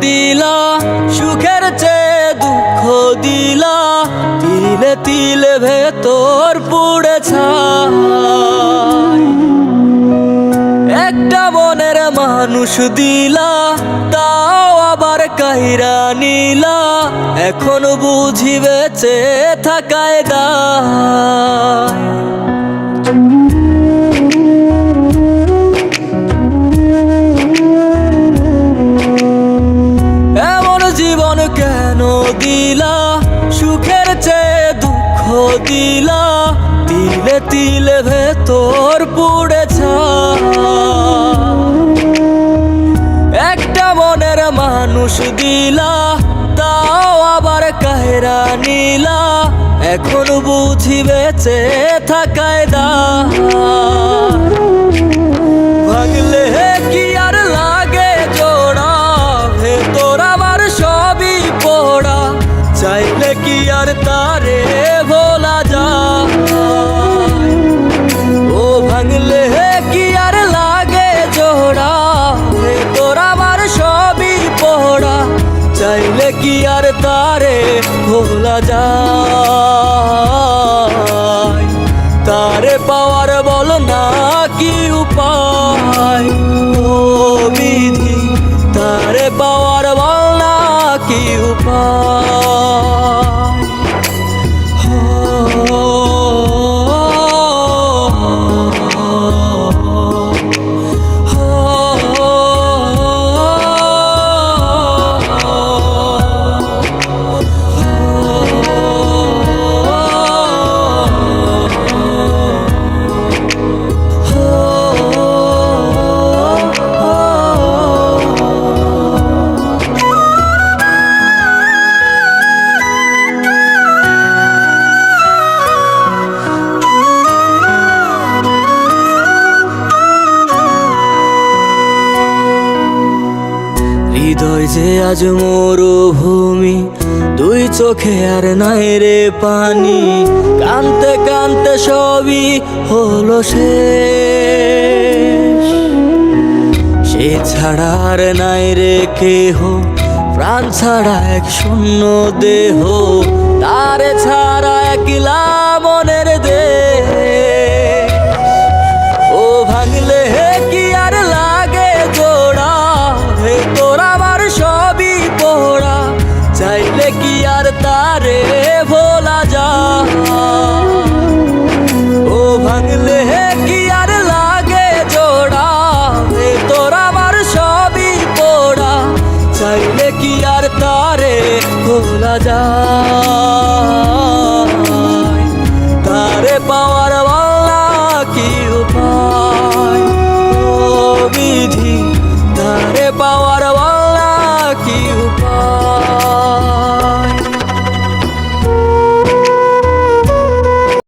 দিলা, সুখের চেয়ে দুঃখ দিলা, তিলে তিলে ভেতর পুড়ে ছাই। একটা মনের মানুষ দিলা, তাও আবার কাহিরা নিলা, এখন বুঝি বেঁচে থাকায় দায়। এমন জীবন কেন দিলা, সুখের চেয়ে দুঃখ দিলা, তিলে তিলে ভেতর পুড়ে ছাই। একটা মনের মানুষ দিলা, তাও আবার কাহিরা নিলা, এখন বুঝি বেঁচে থাকায় দায়। ভাগলে কি আর লাগে জোড়া, ভেতর আমার সবই পোড়া, চাইলে কি আর তারে ভোলা যায়। ও ভাঙলে কি আর লাগে জোড়া, ভেতর আমার সবই পোড়া, চাইলে কি আর তারে ভোলা যায়। তারে পাওয়ার বল না কি উপায়, ও বিধি তারে পাওয়ার বল না কি উপায়। হৃদয় যে আজ মরুভূমি, দুই চোখে আর নাই রে পানি, কানতে কানতে সবই হলো শেষ। সে ছাড়া আর নাই রে কেহ, প্রাণ ছাড়া এক শূন্য দেহ, তারে ছাড়া একলা মনের দেহ।